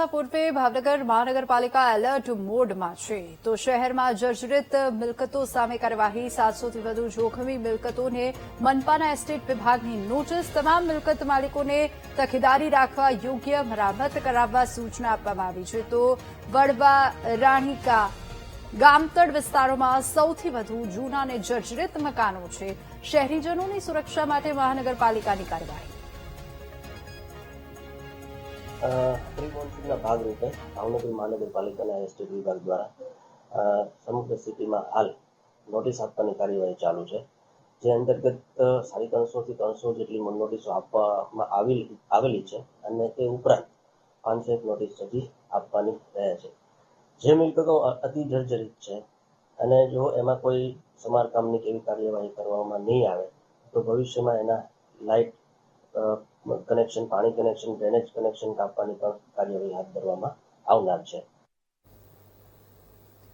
ચોમાસા પૂર્વે ભાવનગર મહાનગરપાલિકા એલર્ટ મોડમાં છે તો શહેરમાં જર્જરિત મિલકતો સામે કાર્યવાહી 700થી વધુ જોખમી મિલકતોને મનપાના એસ્ટેટ વિભાગની નોટિસ તમામ મિલકત માલિકોને તકેદારી રાખવા યોગ્ય મરામત કરાવવા સૂચના આપવામાં આવી છે તો વડવા રાણીકા ગામતળ વિસ્તારોમાં સૌથી વધુ જૂના અને જર્જરિત મકાનો છે શહેરીજનોની સુરક્ષા માટે મહાનગરપાલિકાની કાર્યવાહી પ્રી મોન્સૂનના ભાગરૂપે ભાવનગર મહાનગરપાલિકાના એસ્ટેટ વિભાગ દ્વારા સમગ્ર સિટીમાં હાલ નોટિસ આપવાની કાર્યવાહી ચાલુ છે જે અંતર્ગત 350 થી 300 જેટલી નોટિસો આપવામાં આવેલી છે અને તે ઉપરાંત 501 નોટિસ હજી આપવાની રહે છે જે મિલકતો અતિ જર્જરિત છે અને જો એમાં કોઈ સમારકામની કેવી કાર્યવાહી કરવામાં નહીં આવે તો ભવિષ્યમાં એના લાઇટ કનેક્શન, પાણી કનેક્શન, ડ્રેનેજ કનેક્શન કાપવાની પણ કાર્યવાહી હાથ ધરવામાં આવનાર છે।